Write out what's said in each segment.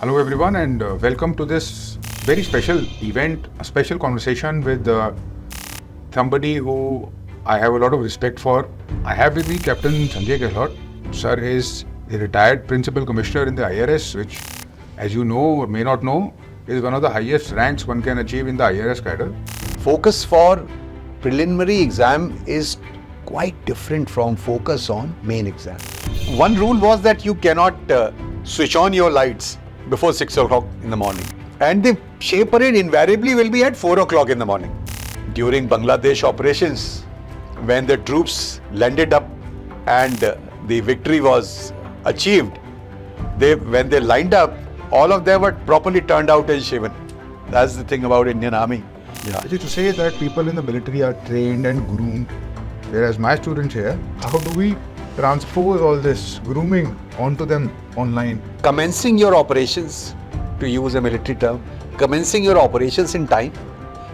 Hello everyone and welcome to this very special event, a special conversation with somebody who I have a lot of respect for. I have with me Captain Sanjay Gahlot. Sir is a retired Principal Commissioner in the IRS, which, as you know or may not know, is one of the highest ranks one can achieve in the IRS cadre. Focus for preliminary exam is quite different from focus on main exam. One rule was that you cannot switch on your lights before 6 o'clock in the morning. And the shape parade invariably will be at 4 o'clock in the morning. During Bangladesh operations, when the troops landed up and the victory was achieved, when they lined up, all of them were properly turned out and shaven. That's the thing about Indian Army. Yeah. Which is to say that people in the military are trained and groomed, whereas my students here, how do we transpose all this grooming onto them online? Commencing your operations, to use a military term, commencing your operations in time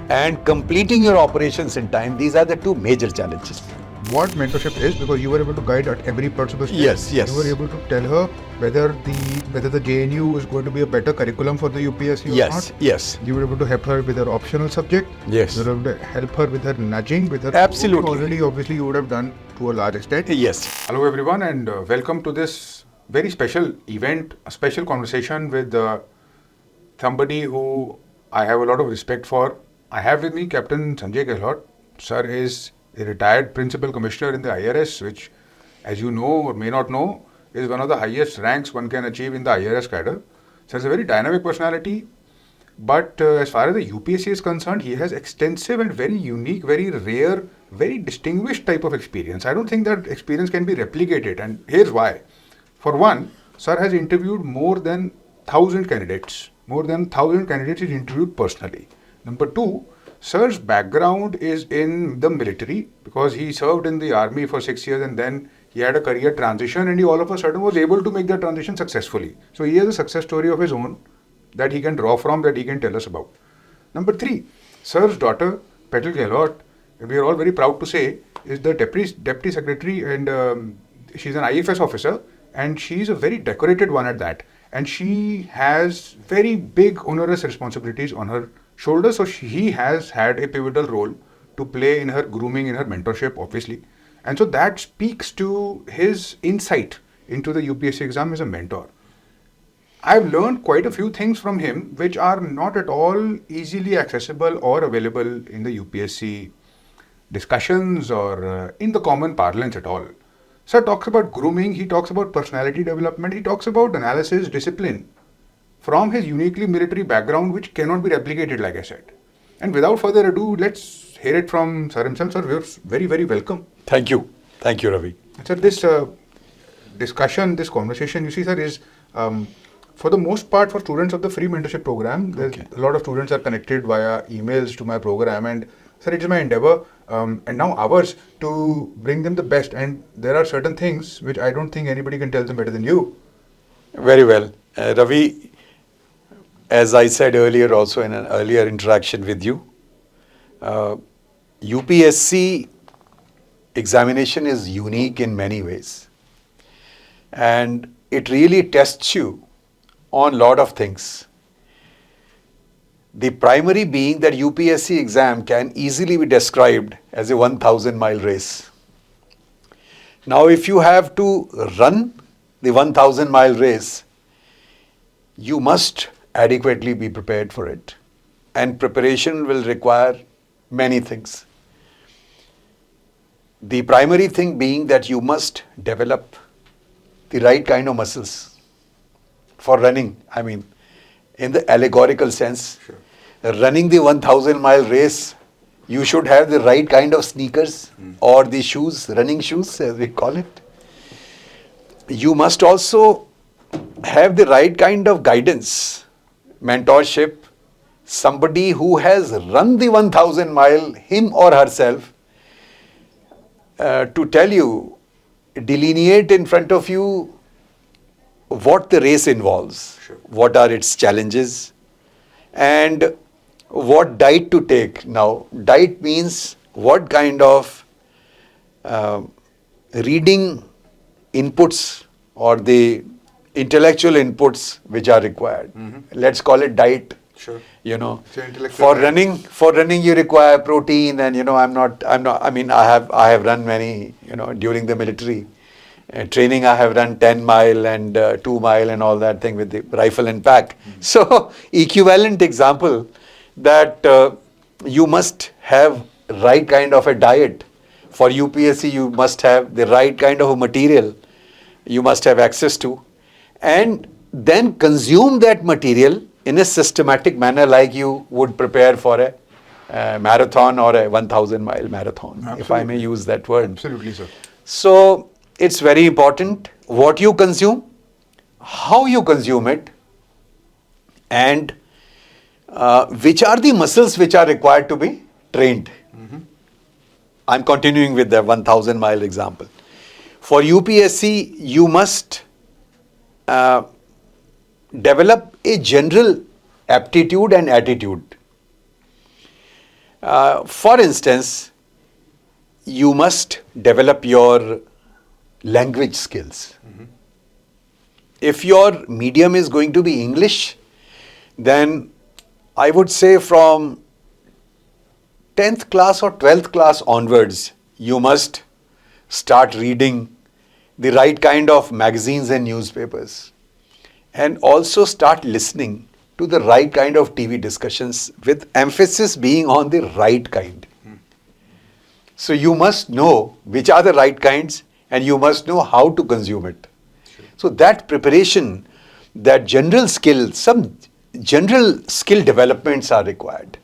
and completing your operations in time, these are the two major challenges. What mentorship is, because you were able to guide at every part of the state. Yes. You were able to tell her whether the JNU is going to be a better curriculum for the UPSC or not. Yes. You were able to help her with her optional subject. Yes. You were able to help her with her nudging, with her Absolutely. already obviously you would have done to a large extent. Yes. Hello everyone and welcome to this very special event, a special conversation with somebody who I have a lot of respect for. I have with me Captain Sanjay Gahlot. Sir is a retired Principal Commissioner in the IRS, which, as you know or may not know, is one of the highest ranks one can achieve in the IRS cadre. So it's a very dynamic personality. But as far as the UPSC is concerned, he has extensive and very unique, very rare, very distinguished type of experience. I don't think that experience can be replicated, and here's why. For one, Sir has interviewed more than 1,000 candidates. More than 1,000 candidates he's interviewed personally. Number two, Sir's background is in the military because he served in the army for 6 years and then he had a career transition and he all of a sudden was able to make that transition successfully. So he has a success story of his own that he can draw from, that he can tell us about. Number three, Sir's daughter, Petal Gehlot, we are all very proud to say, is the deputy secretary and she's an IFS officer and she's a very decorated one at that. And she has very big onerous responsibilities on her shoulders, so he has had a pivotal role to play in her grooming, in her mentorship, obviously. And so that speaks to his insight into the UPSC exam as a mentor. I've learned quite a few things from him which are not at all easily accessible or available in the UPSC discussions or in the common parlance at all. Sir talks about grooming, he talks about personality development, he talks about analysis, discipline from his uniquely military background which cannot be replicated, like I said. And without further ado, let's hear it from Sir himself. Sir, we're very, very welcome. Thank you. Thank you, Ravi. Sir, this discussion, this conversation, you see, sir, is for the most part for students of the free mentorship program. Okay. A lot of students are connected via emails to my program, and sir, it is my endeavor and now ours to bring them the best. And there are certain things which I don't think anybody can tell them better than you. Very well. Ravi, as I said earlier also in an earlier interaction with you, UPSC examination is unique in many ways. And it really tests you on a lot of things. The primary being that UPSC exam can easily be described as a 1,000-mile race. Now, if you have to run the 1,000-mile race, you must adequately be prepared for it. And preparation will require many things. The primary thing being that you must develop the right kind of muscles for running. I mean, in the allegorical sense, Sure. Running the 1,000-mile race, you should have the right kind of sneakers or the shoes, running shoes as we call it. You must also have the right kind of guidance, mentorship, somebody who has run the 1,000-mile, him or herself, to tell you, delineate in front of you what the race involves, Sure. what are its challenges, and what diet to take. Now, diet means what kind of reading inputs or the intellectual inputs which are required. Let's call it diet. Sure. You know, So intellectual for diet. running you require protein, and you know, I'm not, I mean, I have run many, you know, during the military training. I have run 10 mile and 2 mile and all that thing with the rifle and pack. So equivalent example that you must have right kind of a diet. For UPSC, you must have the right kind of a material you must have access to, and then consume that material in a systematic manner, like you would prepare for a marathon or a 1,000-mile marathon, if I may Absolutely. use that word. Absolutely, sir. So it's very important what you consume, how you consume it, and which are the muscles which are required to be trained. I'm continuing with the 1,000-mile example. For UPSC, you must develop a general aptitude and attitude. For instance, you must develop your language skills. If your medium is going to be English, then I would say from 10th class or 12th class onwards, you must start reading the right kind of magazines and newspapers, and also start listening to the right kind of TV discussions, with emphasis being on the right kind. So you must know which are the right kinds, and you must know how to consume it. So that preparation, that general skill, some general skill developments are required.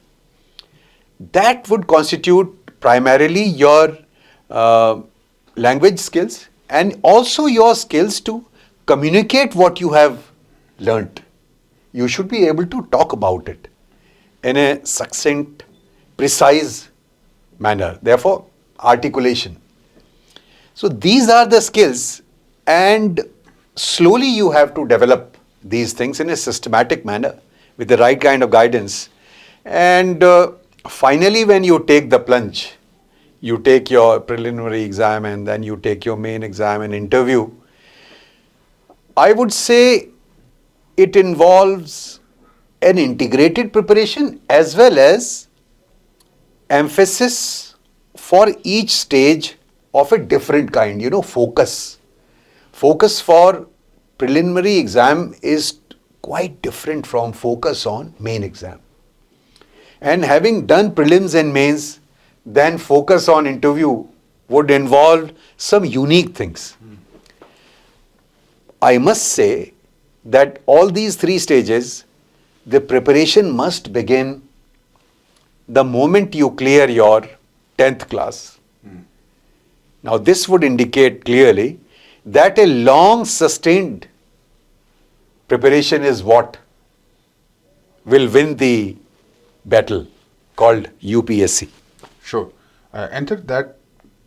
That would constitute primarily your language skills, and also your skills to communicate what you have learnt. You should be able to talk about it in a succinct, precise manner. Therefore, articulation. So these are the skills, and slowly you have to develop these things in a systematic manner with the right kind of guidance. And finally, when you take the plunge, you take your preliminary exam and then you take your main exam and interview, I would say it involves an integrated preparation as well as emphasis for each stage of a different kind, focus. Focus for preliminary exam is quite different from focus on main exam. And having done prelims and mains, then focus on interview would involve some unique things. I must say that all these three stages, the preparation must begin the moment you clear your 10th class. Now this would indicate clearly that a long sustained preparation is what will win the battle called UPSC. Sure. And sir, that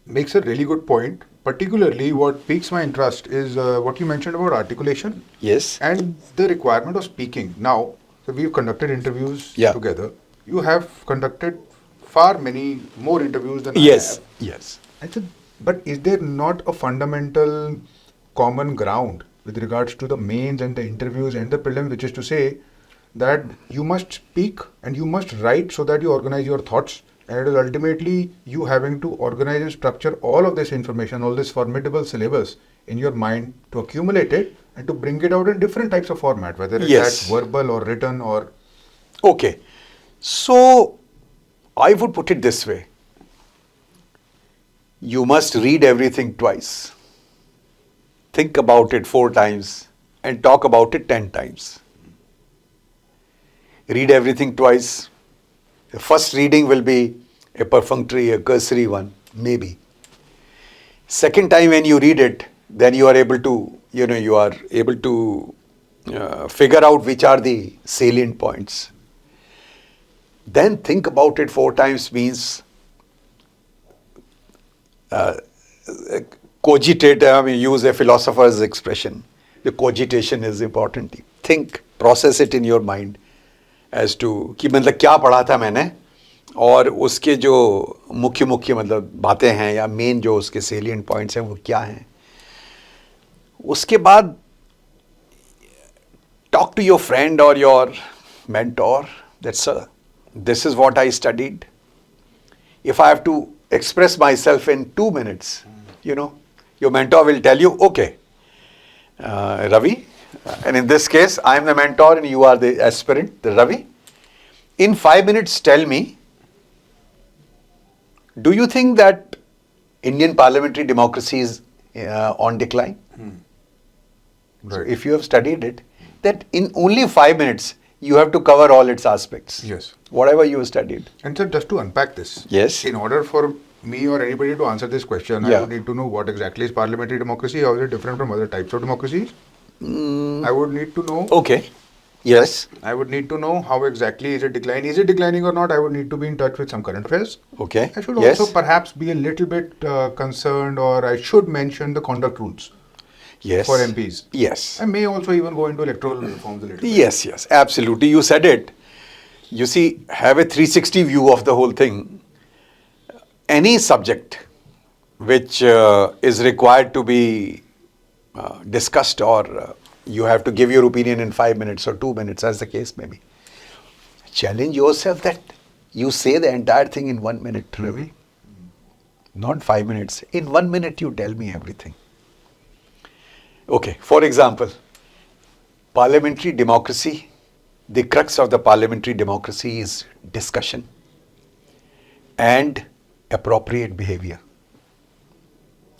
makes a really good point. Particularly what piques my interest is what you mentioned about articulation. Yes. And the requirement of speaking. Now, so we've conducted interviews together. You have conducted far many more interviews than I have. Yes. I said, but is there not a fundamental common ground with regards to the mains and the interviews and the prelim, which is to say that you must speak and you must write so that you organize your thoughts, and it is ultimately you having to organize and structure all of this information, all this formidable syllabus in your mind to accumulate it and to bring it out in different types of format, whether it's that verbal or written or... Okay. So, I would put it this way. You must read everything twice. Think about it 4 times and talk about it 10 times. Read everything twice. The first reading will be a perfunctory, a cursory one, maybe. Second time when you read it, then you are able to, figure out which are the salient points. Then think about it 4 times means cogitate, use a philosopher's expression. The cogitation is important. Think, process it in your mind as to कि मतलब क्या पढ़ा था मैंने और उसके जो मुख्य मतलब बातें हैं या मेन जो उसके salient points हैं वो क्या हैं. उसके बाद talk to your friend or your mentor that, sir, this is what I studied. If I have to express myself in 2 minutes, your mentor will tell you, okay, Ravi, and in this case, I am the mentor and you are the aspirant, the Ravi. In 5 minutes, tell me, do you think that Indian parliamentary democracy is on decline? So Right. if you have studied it, that in only 5 minutes, you have to cover all its aspects. Yes. Whatever you have studied. And sir, just to unpack this. Yes. In order for me or anybody to answer this question, I Yeah. would need to know what exactly is parliamentary democracy, how is it different from other types of democracies. I would need to know. Okay. Yes. I would need to know how exactly is it declining. Is it declining or not? I would need to be in touch with some current affairs. Okay. I should Yes. also perhaps be a little bit concerned, or I should mention the conduct rules Yes. for MPs. Yes. I may also even go into electoral reforms a little bit. Yes, yes, absolutely. You said it. You see, have a 360 view of the whole thing. Any subject which is required to be discussed, or you have to give your opinion in 5 minutes or 2 minutes, as the case may be. Challenge yourself that you say the entire thing in 1 minute, Ravi. Not 5 minutes. In 1 minute, you tell me everything. Okay, for example, parliamentary democracy, the crux of the parliamentary democracy is discussion and appropriate behavior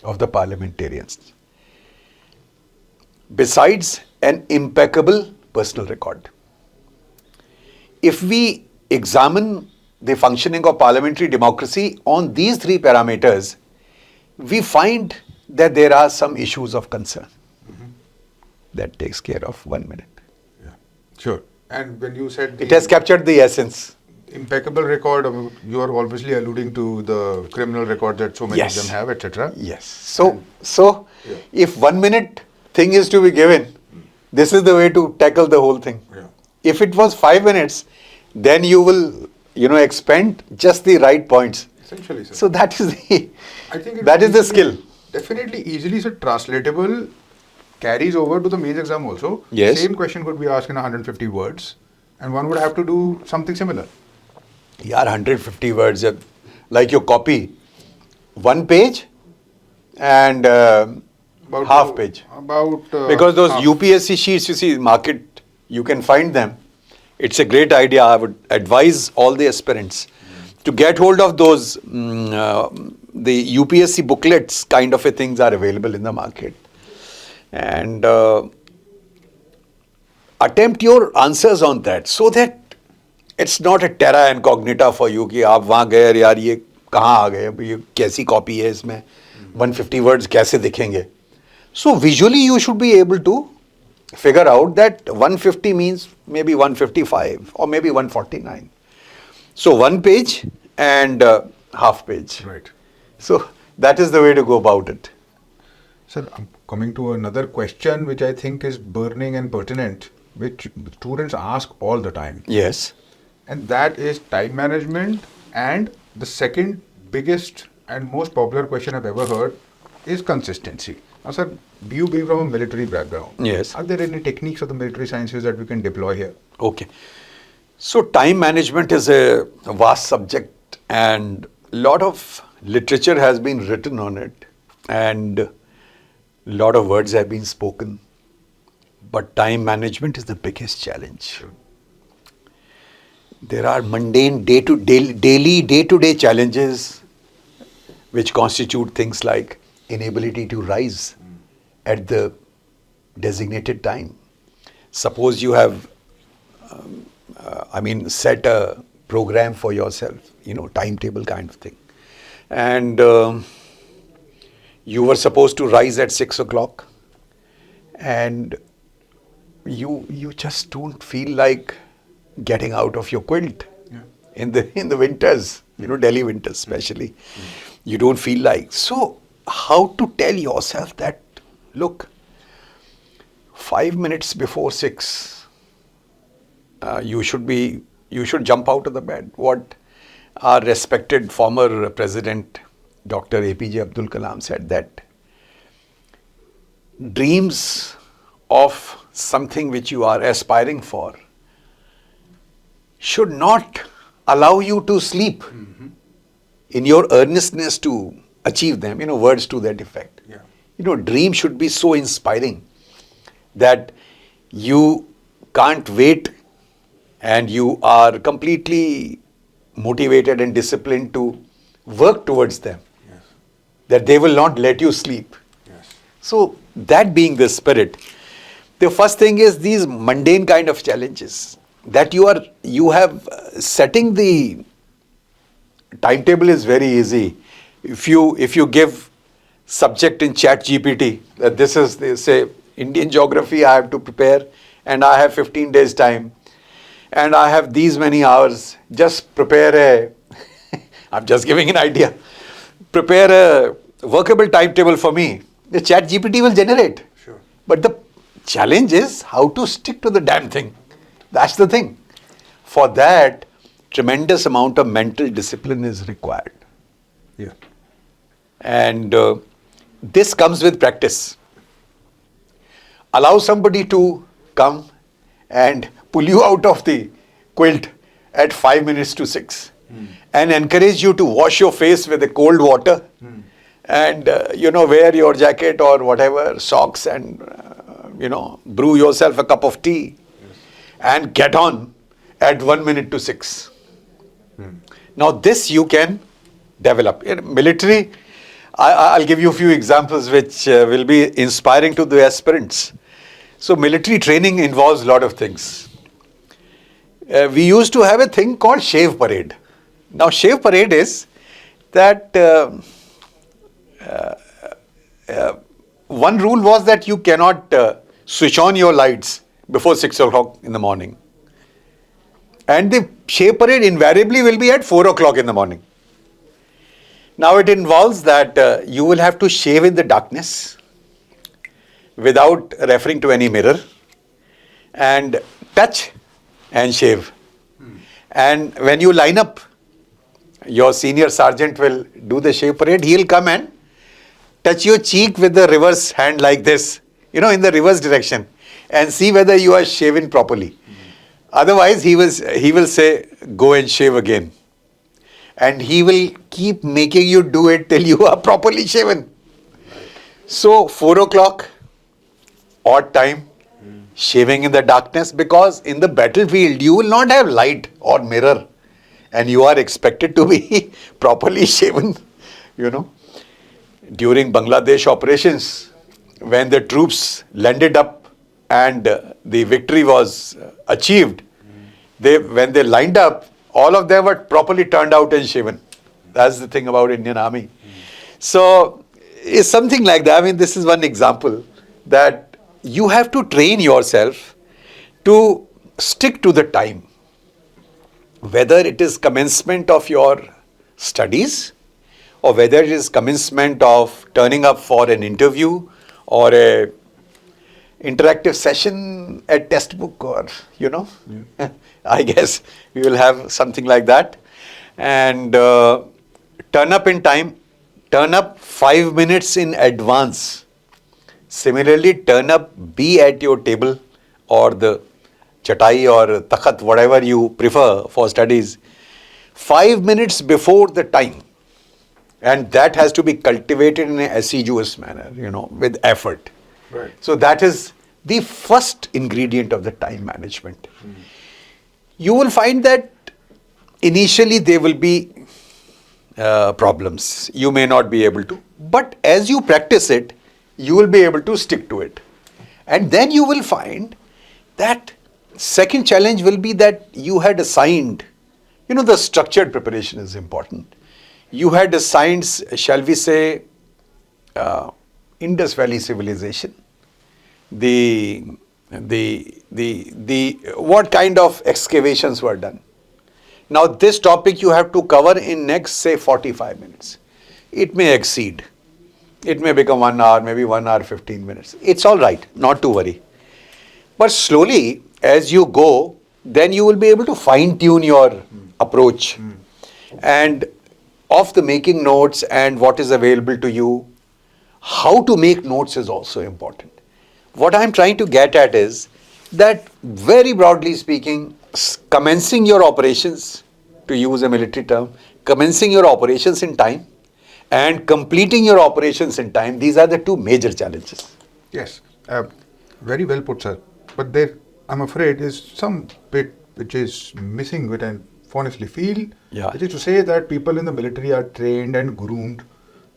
of the parliamentarians. Besides an impeccable personal record. If we examine the functioning of parliamentary democracy on these three parameters, we find that there are some issues of concern. That takes care of 1 minute. Yeah. Sure. And when you said It has captured the essence. impeccable record, you are obviously alluding to the criminal record that so many Yes. of them have, etc. Yes. So Yeah. if 1 minute thing is to be given, this is the way to tackle the whole thing. Yeah. If it was 5 minutes, then you will, expend just the right points. Essentially, sir. So that is the, I think that is the skill. Definitely easily sir, translatable, carries over to the mains exam also. Yes. Same question could be asked in 150 words, and one would have to do something similar. Yeah, 150 words, like your copy, 1 page and half page. Because those half. UPSC sheets, you see, market, you can find them. It's a great idea. I would advise all the aspirants to get hold of those, the UPSC booklets kind of a things are available in the market. And attempt your answers on that so that it's not a terra incognita for you कि आप वहाँ गए और यार ये कहाँ आ गए, ये कैसी कॉपी है इसमें 150 words कैसे दिखेंगे. So visually you should be able to figure out that 150 means maybe 155 or maybe 149. So 1 page and half page. Right. So that is the way to go about it. Sir, I'm coming to another question which I think is burning and pertinent, which students ask all the time. Yes. And that is time management, and the second biggest and most popular question I've ever heard is consistency. Now sir, you being from a military background, Yes. are there any techniques of the military sciences that we can deploy here? Okay. So time management is a vast subject and a lot of literature has been written on it and a lot of words have been spoken. But time management is the biggest challenge. There are mundane day-to-day challenges which constitute things like inability to rise at the designated time. Suppose you have, set a program for yourself, timetable kind of thing. And you were supposed to rise at 6 o'clock and you just don't feel like getting out of your quilt in the winters, Delhi winters especially. You don't feel like. So how to tell yourself that, look, 5 minutes before 6, you should jump out of the bed. What our respected former president, Dr. APJ Abdul Kalam said that dreams of something which you are aspiring for should not allow you to sleep in your earnestness to achieve them, words to that effect. Yeah. Dream should be so inspiring that you can't wait and you are completely motivated and disciplined to work towards them, Yes. that they will not let you sleep. Yes. So that being the spirit, the first thing is these mundane kind of challenges that you have setting the timetable is very easy. If you give subject in chat GPT that this is, they say, Indian geography I have to prepare and I have 15 days time and I have these many hours, just prepare I'm just giving an idea, prepare a workable timetable for me. The chat GPT will generate. Sure. But the challenge is how to stick to the damn thing. That's the thing. For that, tremendous amount of mental discipline is required. Yeah. And this comes with practice. Allow somebody to come and pull you out of the quilt at 5 minutes to 6 and encourage you to wash your face with a cold water and, wear your jacket or whatever, socks and, brew yourself a cup of tea and get on at 1 minute to 6. Now this you can develop. In military, I'll give you a few examples which will be inspiring to the aspirants. So military training involves a lot of things. We used to have a thing called shave parade. Now shave parade is that one rule was that you cannot switch on your lights before 6 o'clock in the morning. And the shave parade invariably will be at 4 o'clock in the morning. Now it involves that you will have to shave in the darkness without referring to any mirror and touch and shave. And when you line up, your senior sergeant will do the shave parade. He'll come and touch your cheek with the reverse hand like this, in the reverse direction and see whether you are shaven properly. Otherwise, he will say, go and shave again. And he will keep making you do it till you are properly shaven. So 4 o'clock, odd time, shaving in the darkness, because in the battlefield you will not have light or mirror and you are expected to be properly shaven. During Bangladesh operations, when the troops landed up and the victory was achieved, when they lined up, all of them were properly turned out and shaven. That's the thing about Indian Army. So it's something like that. This is one example that you have to train yourself to stick to the time. Whether it is commencement of your studies or whether it is commencement of turning up for an interview or a interactive session at Testbook or, I guess we will have something like that. And turn up in time, turn up 5 minutes in advance. Similarly, turn up, be at your table or the chatai or takhat, whatever you prefer for studies, 5 minutes before the time. And that has to be cultivated in an assiduous manner, with effort. Right. So that is the first ingredient of the time management. You will find that initially there will be problems. You may not be able to. But as you practice it, you will be able to stick to it. And then you will find that second challenge will be that you had assigned, the structured preparation is important. You had assigned, shall we say, Indus Valley civilization, what kind of excavations were done. Now this topic you have to cover in next, say, 45 minutes. It may exceed. It may become 1 hour, maybe 1 hour, 15 minutes. It's all right, not to worry. But slowly, as you go, then you will be able to fine-tune your approach. And of the making notes and what is available to you, how to make notes is also important. What I'm trying to get at is that very broadly speaking, commencing your operations, to use a military term, commencing your operations in time and completing your operations in time, these are the two major challenges. Yes, very well put, sir. But there, I'm afraid, is some bit which is missing, which I honestly feel, Yeah. which is to say that people in the military are trained and groomed,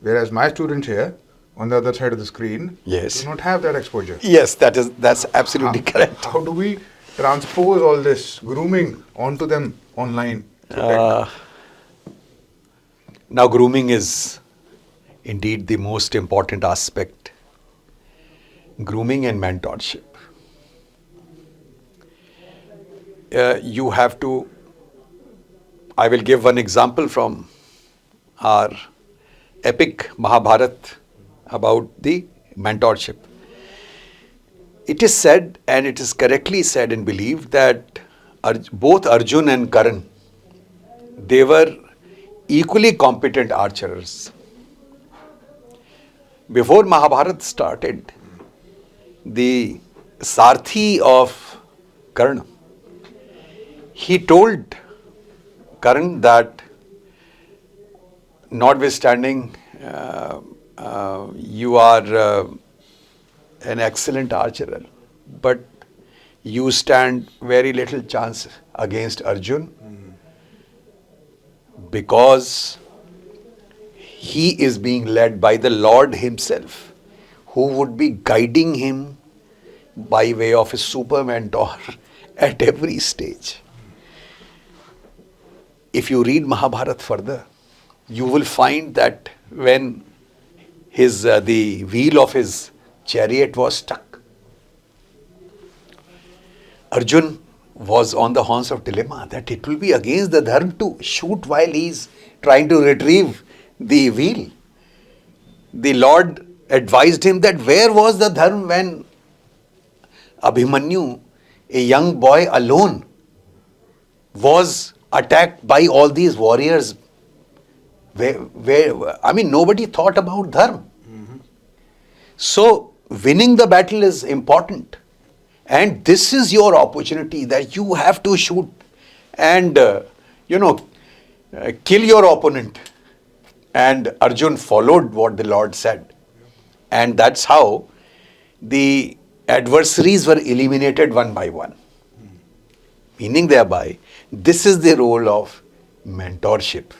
whereas my students here, on the other side of the screen, Yes. do not have that exposure. Yes, that's absolutely correct. How do we transpose all this grooming onto them online? through tech? Now, grooming is indeed the most important aspect. Grooming and mentorship. You have to, I will give one example from our epic Mahabharat about the mentorship. It is said, and it is correctly said and believed, that both Arjun and Karan, they were equally competent archers. Before Mahabharat started, the Sarthi of Karna, he told Karan that notwithstanding you are an excellent archer, but you stand very little chance against Arjun because he is being led by the Lord himself, who would be guiding him by way of a super mentor at every stage. If you read Mahabharat further, you will find that when the wheel of his chariot was stuck, Arjun was on the horns of dilemma that it will be against the dharma to shoot while he is trying to retrieve the wheel. The Lord advised him that where was the dharma when Abhimanyu, a young boy alone, was attacked by all these warriors. Nobody thought about dharma. So, winning the battle is important. And this is your opportunity that you have to shoot and, kill your opponent. And Arjun followed what the Lord said. And that's how the adversaries were eliminated one by one. Meaning thereby, this is the role of mentorship.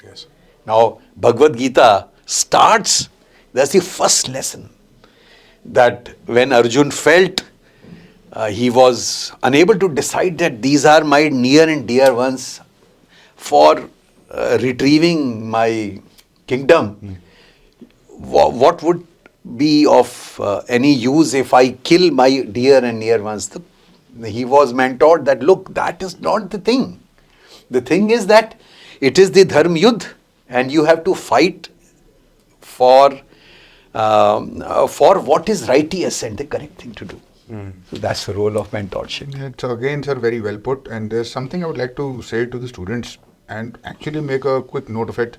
Yes. Now, Bhagavad Gita starts, that's the first lesson, that when Arjun felt he was unable to decide that these are my near and dear ones for retrieving my kingdom, what would be of any use if I kill my dear and near ones? He was mentored that, look, that is not the thing. The thing is that it is the dharma yudh, and you have to fight for what is righteous and the correct thing to do. So that's the role of mentorship. It's again, sir, very well put. And there's something I would like to say to the students and actually make a quick note of it.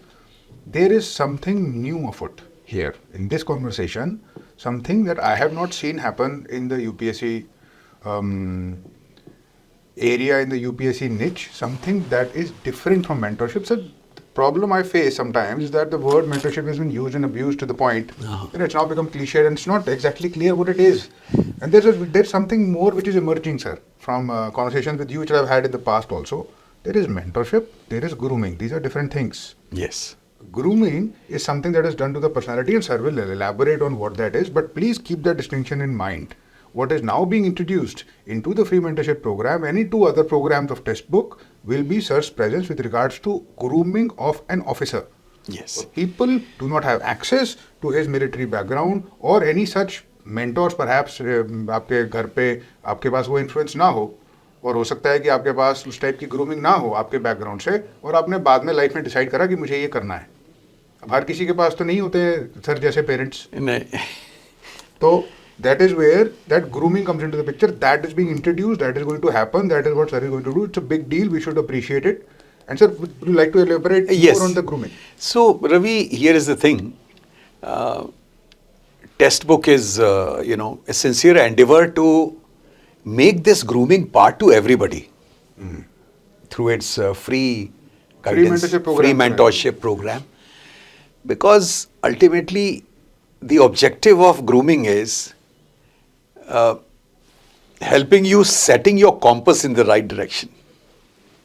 There is something new afoot here in this conversation, something that I have not seen happen in the UPSC area, in the UPSC niche, something that is different from mentorship. So the problem I face sometimes is that the word mentorship has been used and abused to the point that it's now become cliche and it's not exactly clear what it is. And there's something more which is emerging, sir, from conversations with you which I've had in the past also. There is mentorship, there is grooming. These are different things. Yes. Grooming is something that is done to the personality, and sir will elaborate on what that is, but please keep that distinction in mind. What is now being introduced into the free mentorship program, any two other programs of Testbook, will be sir's presence with regards to grooming of an officer. Yes. People do not have access to his military background or any such mentors, perhaps आपके घर पे आपके पास वो influence ना हो, और हो सकता है कि आपके पास उस टाइप की ग्रूमिंग ना हो आपके बैकग्राउंड से, और आपने बाद में लाइफ में डिसाइड करा कि मुझे ये करना है. अब हर किसी के पास तो नहीं होते सर जैसे पेरेंट्स. नहीं. तो that is where that grooming comes into the picture. That is being introduced, that is going to happen, that is what sir is going to do. It's a big deal, we should appreciate it. And sir, would you like to elaborate Yes. more on the grooming? So, Ravi, here is the thing. Testbook is, a sincere endeavor to make this grooming part to everybody through its free guidance, free mentorship program. Because ultimately, the objective of grooming is helping you setting your compass in the right direction.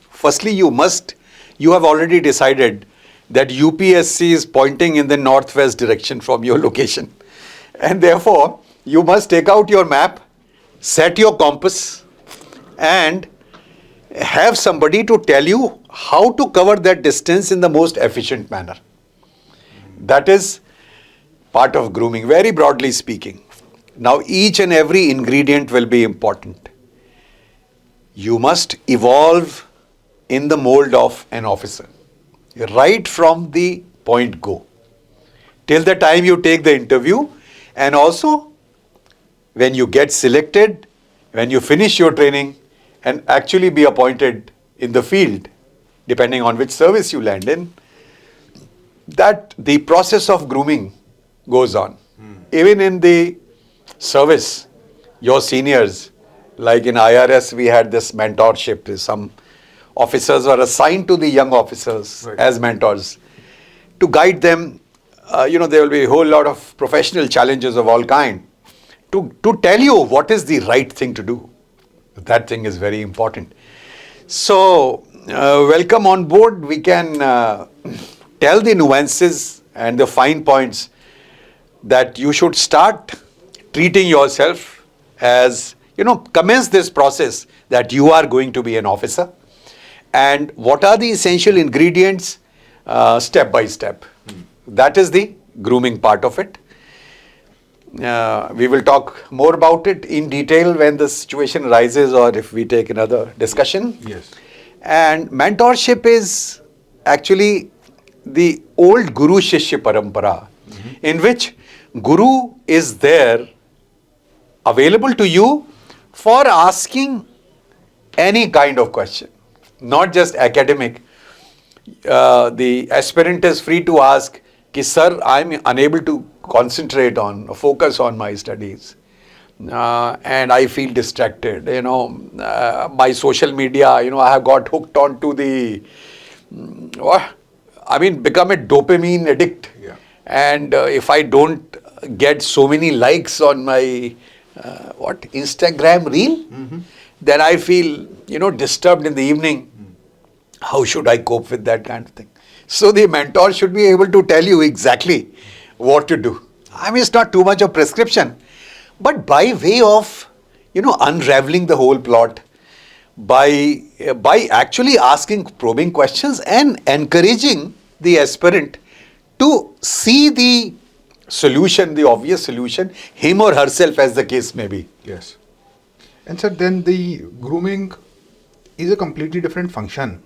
Firstly, you have already decided that UPSC is pointing in the northwest direction from your location. And therefore, you must take out your map, set your compass, and have somebody to tell you how to cover that distance in the most efficient manner. That is part of grooming, very broadly speaking. Now, each and every ingredient will be important. You must evolve in the mold of an officer, right from the point go, till the time you take the interview, and also when you get selected, when you finish your training and actually be appointed in the field, depending on which service you land in, that the process of grooming goes on. Even in the service, your seniors, like in IRS, we had this mentorship. Some officers were assigned to the young officers as mentors to guide them. There will be a whole lot of professional challenges of all kind to tell you what is the right thing to do. That thing is very important. So, welcome on board. We can tell the nuances and the fine points that you should start treating yourself as, commence this process that you are going to be an officer. And what are the essential ingredients step by step. That is the grooming part of it. We will talk more about it in detail when the situation arises or if we take another discussion. Yes. And mentorship is actually the old Guru Shishya Parampara, in which Guru is there available to you for asking any kind of question, not just academic. The aspirant is free to ask, Sir, I'm unable to concentrate on, focus on my studies. And I feel distracted, by social media, I have got hooked onto become a dopamine addict. Yeah. And if I don't get so many likes on my, Instagram reel, then I feel, disturbed in the evening. How should I cope with that kind of thing? So the mentor should be able to tell you exactly what to do. It's not too much of prescription, but by way of, unraveling the whole plot, by actually asking probing questions and encouraging the aspirant to see the solution, the obvious solution, him or herself as the case may be. Yes. And sir, then the grooming is a completely different function,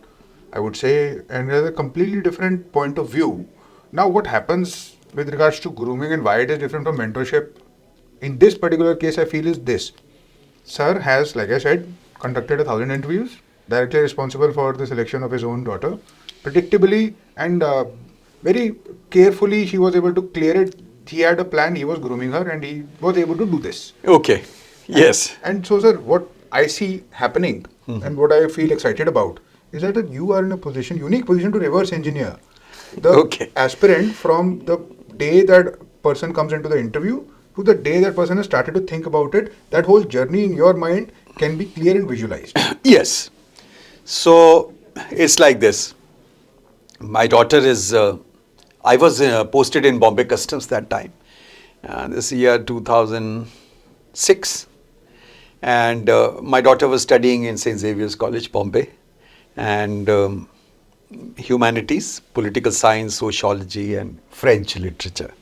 I would say, and has a completely different point of view. Now, what happens with regards to grooming and why it is different from mentorship? In this particular case, I feel is this. Sir has, like I said, conducted 1,000 interviews, directly responsible for the selection of his own daughter. Predictably and very carefully, she was able to clear it. He had a plan, he was grooming her, and he was able to do this. Okay. Yes. And so, sir, what I see happening and what I feel excited about is that you are in a position, unique position to reverse engineer the aspirant from the day that person comes into the interview to the day that person has started to think about it. That whole journey in your mind can be clear and visualized. Yes. So, it's like this. My daughter is, I was posted in Bombay Customs that time. This year 2006. And my daughter was studying in St. Xavier's College, Bombay. And humanities, political science, sociology and French literature.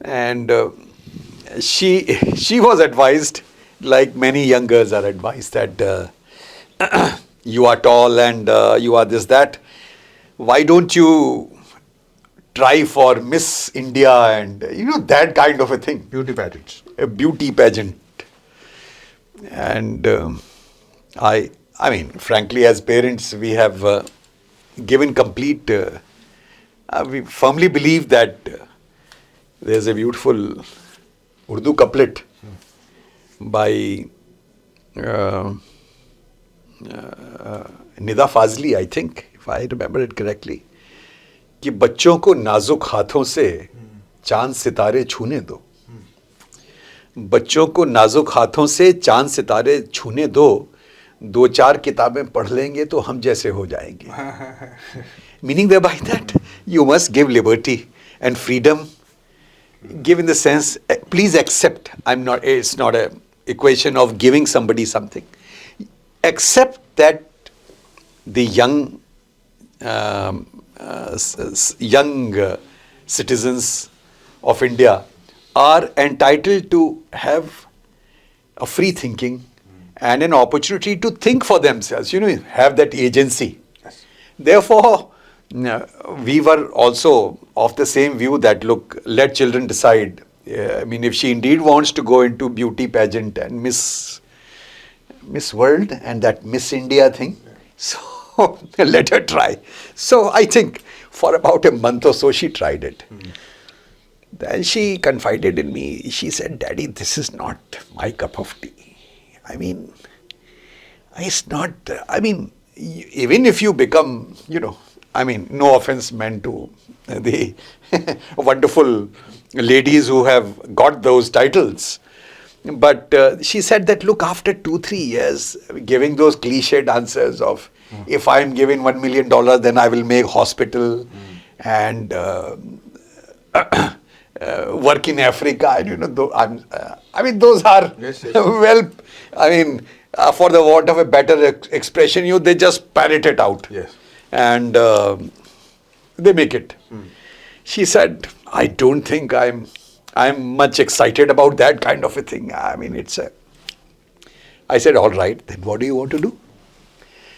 And she was advised, like many young girls are advised, that you are tall and you are this, that. Why don't you try for Miss India and, that kind of a thing. Beauty pageants. A beauty pageant. And frankly, as parents, we have given complete, we firmly believe that there's a beautiful Urdu couplet by Nida Fazli, I think, if I remember it correctly, कि बच्चों को नाजुक हाथों से चांद सितारे छूने दो, बच्चों को नाजुक हाथों से चांद सितारे छूने दो, 2-4 किताबें पढ़ लेंगे तो हम जैसे हो जाएंगे. Meaning thereby that you must give liberty and freedom, give in the sense, please accept, it's not a equation of giving somebody something. Accept that the young citizens of India are entitled to have a free thinking and an opportunity to think for themselves, have that agency. Yes. Therefore, we were also of the same view that, look, let children decide. If she indeed wants to go into beauty pageant and Miss World and that Miss India thing, so let her try. So I think for about a month or so she tried it. Then she confided in me. She said, "Daddy, this is not my cup of tea. It's not, even if you become, no offense meant to the wonderful ladies who have got those titles. But she said that, look, after 2-3 years, giving those cliched answers of, if I'm given $1 million, then I will make hospital and work in Africa. Those are, Yes. for the want of a better expression, they just parrot it out. Yes. And they make it. She said, I don't think I'm much excited about that kind of a thing. I said, all right, then what do you want to do?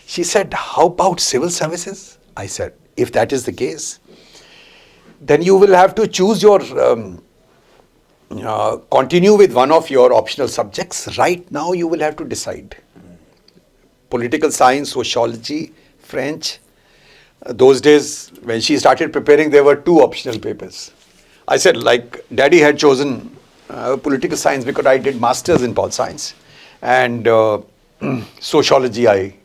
She said, how about civil services? I said, if that is the case, then you will have to choose your, continue with one of your optional subjects. Right now you will have to decide. Political science, sociology, French. Those days, when she started preparing, there were 2 optional papers. I said, like, Daddy had chosen political science because I did masters in pol science. And sociology I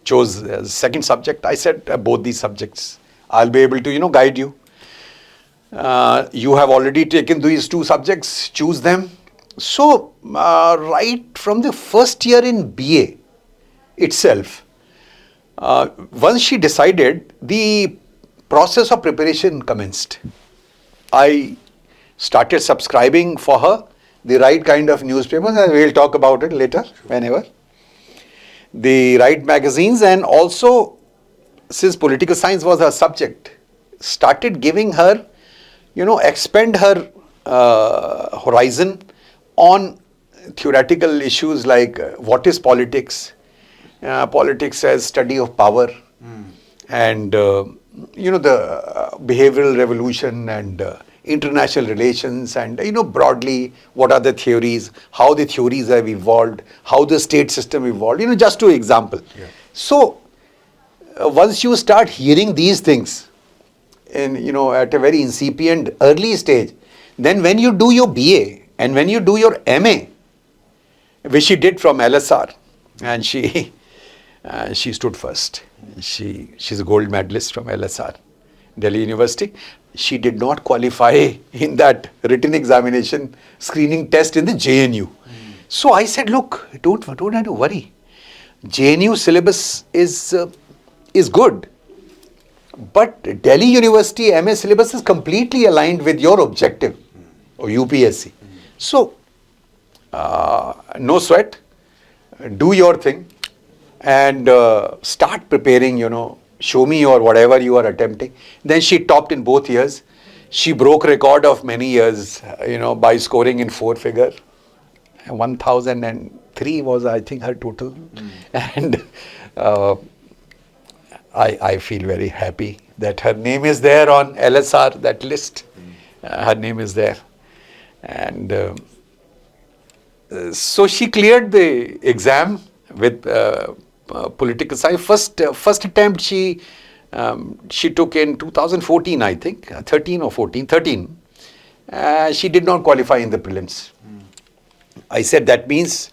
chose as second subject. I said, both these subjects, I'll be able to, guide you. You have already taken these 2 subjects, choose them. So, right from the first year in BA itself, once she decided, the process of preparation commenced. I started subscribing for her the right kind of newspapers, and we'll talk about it later, whenever. The right magazines, and also, since political science was her subject, started giving her, expand her horizon on theoretical issues like what is politics, politics as study of power, and the behavioral revolution and international relations, and broadly what are the theories, how the theories have evolved, how the state system evolved, just to example. Yeah. So once you start hearing these things in at a very incipient early stage, then when you do your BA and when you do your MA, which she did from LSR, and she stood first. She's a gold medalist from LSR, Delhi University. She did not qualify in that written examination screening test in the JNU. So I said, look, don't have to worry. JNU syllabus is good, but Delhi University MA syllabus is completely aligned with your objective, or UPSC. So no sweat, do your thing, and start preparing, show me or whatever you are attempting. Then she topped in both years. She broke record of many years, by scoring in 4-figure. 1003 was, I think, her total. And I feel very happy that her name is there on LSR, that list. Her name is there. And so she cleared the exam with political science. First attempt she took in 2014, I think, 13 or 14, 13. She did not qualify in the prelims. I said, that means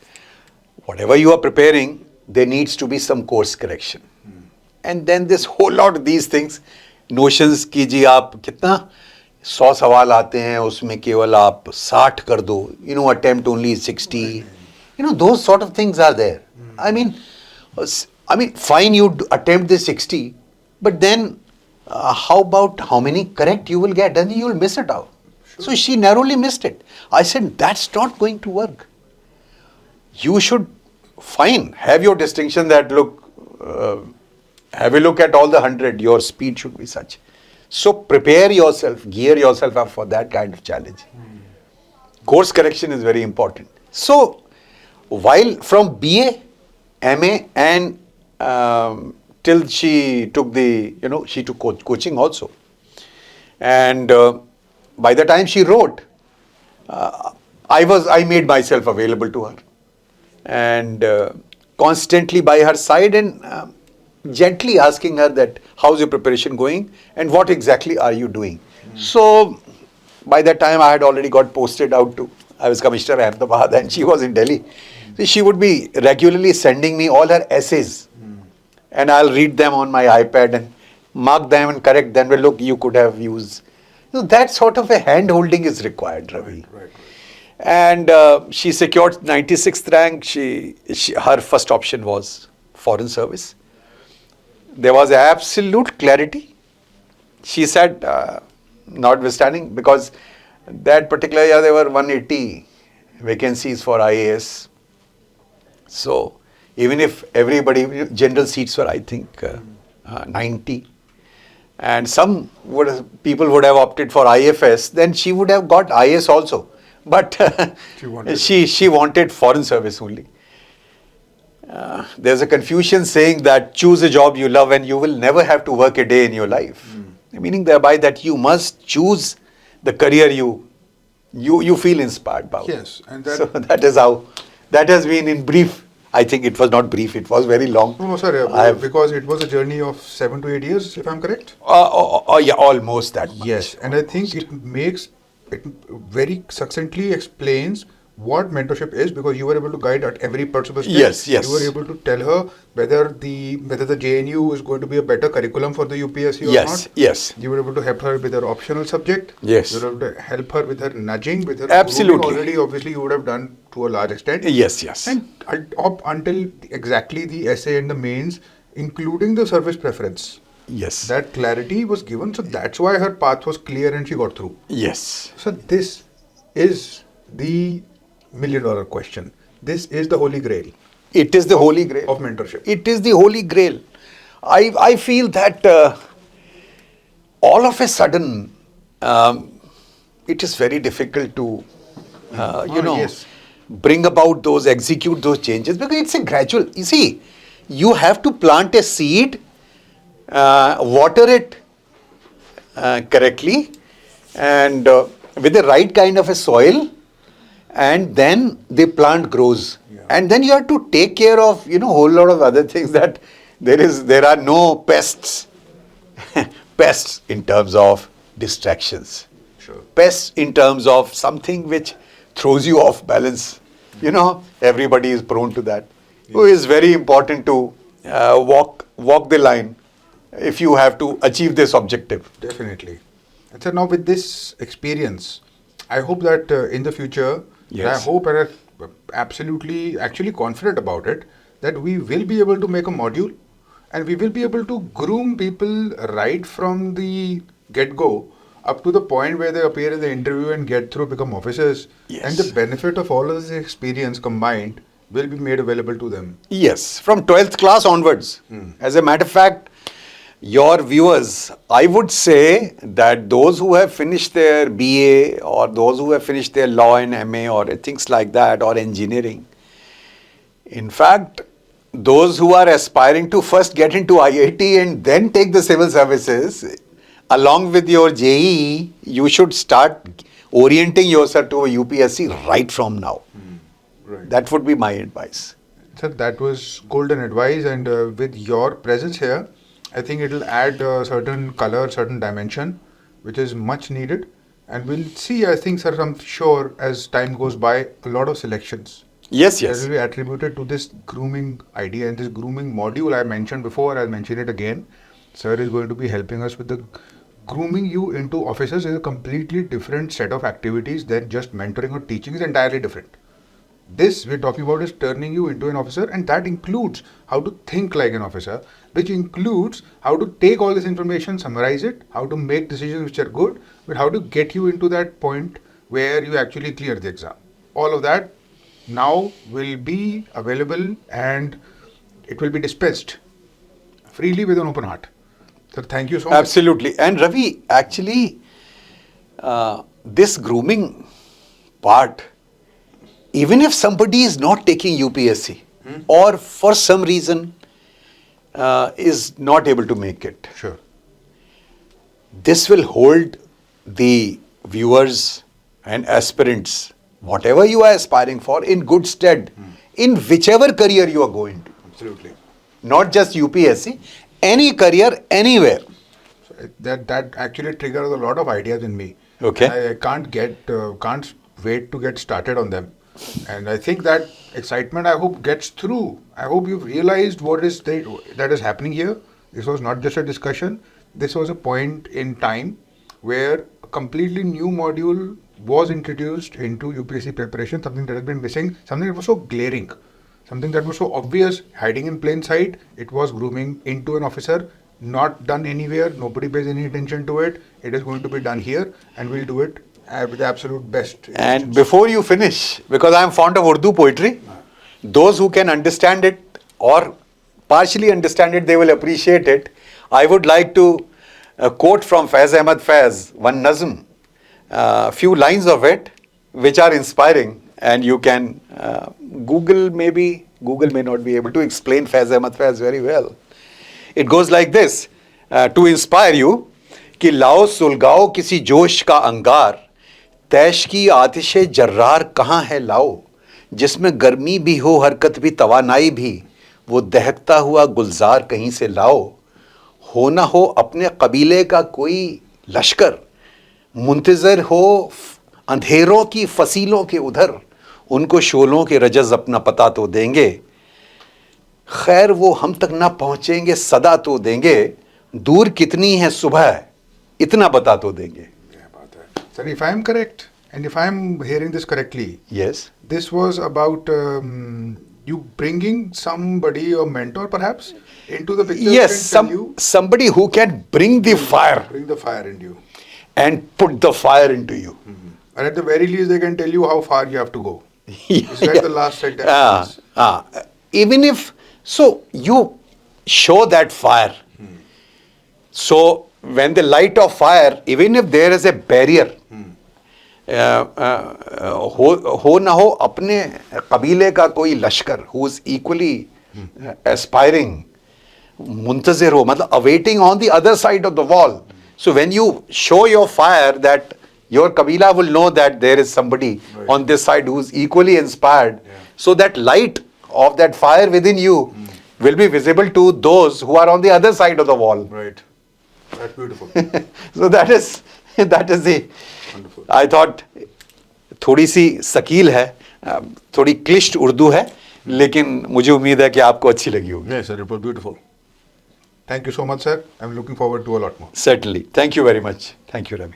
whatever you are preparing, there needs to be some course correction. And then this whole lot of these things, notions कीजिए आप कितना 100 सवाल आते हैं उसमें केवल आप 60 कर दो, attempt only 60, those sort of things are there. I mean, fine, you attempt the 60, but then how about how many correct you will get, and you will miss it out. Sure. So she narrowly missed it. I said, that's not going to work. You should, fine, have your distinction that have a look at all the 100, your speed should be such. So prepare yourself, gear yourself up for that kind of challenge. Course correction is very important. So while from BA, MA and till she took she took coaching also. And by the time she wrote, I made myself available to her. And constantly by her side and gently asking her that how's your preparation going and what exactly are you doing. So by that time I had already got posted out to, I was Commissioner Ahmedabad and she was in Delhi. So she would be regularly sending me all her essays and I'll read them on my iPad and mark them and correct them. Well, look, you could have used. That sort of a hand holding is required, Ravi. Right. And she secured 96th rank. Her first option was foreign service. There was absolute clarity. She said, notwithstanding, because that particular year there were 180 vacancies for IAS. So even if everybody, general seats were, I think, 90. And some people would have opted for IFS, then she would have got IS also. But she wanted foreign service only. There's a Confucian saying that choose a job you love and you will never have to work a day in your life. Meaning thereby that you must choose the career you feel inspired by. Yes. And so that is how, that has been in brief. I think it was not brief, it was very long. No, sir, because it was a journey of 7 to 8 years, if I'm correct? Yeah, almost that much. Yes, and I think it very succinctly explains what mentorship is, because you were able to guide at every possible step. Yes. You were able to tell her whether the JNU is going to be a better curriculum for the UPSC or not. Yes. You were able to help her with her optional subject. Yes. You were able to help her with her nudging, with her absolutely grooming already. Obviously, you would have done to a large extent. Yes. And up until exactly the essay and the mains, including the service preference. Yes. That clarity was given, so that's why her path was clear and she got through. Yes. So this is the $1 million question. This is the holy grail. It is the holy grail of mentorship. It is the holy grail. I feel that all of a sudden it is very difficult to bring about execute those changes, because it's a gradual. You see, you have to plant a seed, water it correctly, and with the right kind of a soil, and then the plant grows. Yeah. And then you have to take care of, whole lot of other things, that there are no pests. Pests in terms of distractions. Sure. Pests in terms of something which throws you off balance. Everybody is prone to that. Yes. So it's very important to walk the line if you have to achieve this objective. Definitely. And so now with this experience, I hope that in the future, yes. I hope and I'm absolutely actually confident about it, that we will be able to make a module and we will be able to groom people right from the get-go up to the point where they appear in the interview and get through, become officers. Yes. And the benefit of all of this experience combined will be made available to them. Yes, from 12th class onwards. As a matter of fact, your viewers, I would say that those who have finished their BA or those who have finished their law and MA or things like that, or engineering, in fact, those who are aspiring to first get into IIT and then take the civil services, along with your JEE, you should start orienting yourself to a UPSC right from now. Right. That would be my advice. Sir, that was golden advice, and with your presence here, I think it will add a certain color, certain dimension, which is much needed. And we'll see, I think, sir, I'm sure as time goes by, a lot of selections. Yes, that yes. will be attributed to this grooming idea and this grooming module I mentioned before. I'll mention it again. Sir is going to be helping us with the grooming you into officers is a completely different set of activities than just mentoring or teaching is entirely different. This we're talking about is turning you into an officer, and that includes how to think like an officer, which includes how to take all this information, summarize it, how to make decisions which are good, but how to get you into that point where you actually clear the exam. All of that now will be available and it will be dispensed freely with an open heart. So thank you so much. Absolutely. And Ravi, actually, this grooming part, even if somebody is not taking UPSC or for some reason is not able to make it, Sure. this will hold the viewers and aspirants, whatever you are aspiring for, in good stead in whichever career you are going to. Absolutely. Not just UPSC, any career, anywhere. So that actually triggers a lot of ideas in me. Okay. I can't wait to get started on them. And I think that excitement, I hope, gets through. I hope you've realized what is that is happening here. This was not just a discussion. This was a point in time where a completely new module was introduced into UPSC preparation, something that has been missing, something that was so glaring, something that was so obvious, hiding in plain sight. It was grooming into an officer, not done anywhere. Nobody pays any attention to it. It is going to be done here, and we'll do it with the absolute best. And before you finish, because I am fond of Urdu poetry, those who can understand it or partially understand it, they will appreciate it. I would like to quote from Faiz Ahmad Faiz, one nazm, few lines of it, which are inspiring, and you can Google may not be able to explain Faiz Ahmad Faiz very well. It goes like this, to inspire you, कि लाओ सुलगाओ किसी जोश का अंगार, तैश की आतिशे जर्रार कहाँ है लाओ, जिसमें गर्मी भी हो हरकत भी तवानाई भी, वो दहकता हुआ गुलजार कहीं से लाओ, हो ना हो अपने कबीले का कोई लश्कर, मुंतज़र हो अंधेरों की फसीलों के उधर, उनको शोलों के रजज़ अपना पता तो देंगे, खैर वो हम तक ना पहुँचेंगे सदा तो देंगे, दूर कितनी है सुबह इतना बता तो देंगे. Sir, if I am correct, and if I am hearing this correctly, Yes. this was about you bringing somebody, a mentor perhaps, into the picture. Yes, Can tell you, somebody who can bring the fire bring the fire into you. and put the fire into you. And at the very least, they can tell you how far you have to go. It's like the last sentence. Even if, so you show that fire. So when the light of fire, even if there is a barrier, हो ना हो अपने कबीले का कोई लश्कर who is equally aspiring, मुंतज़िर हो, मतलब awaiting on the other side of the wall. So when you show your fire, that your kabila will know that there is somebody on this side who is equally inspired. So that light of that fire within you will be visible to those who are on the other side of the wall. Right. That's beautiful. So that is the, Wonderful. I thought थोड़ी सी शकील है, थोड़ी क्लिष्ट उर्दू है, लेकिन मुझे उम्मीद है कि आपको अच्छी लगी होगी. Yes, sir, it was beautiful. Thank you so much, sir. I'm looking forward to a lot more. Certainly. Thank you very much. Thank you, Ravi.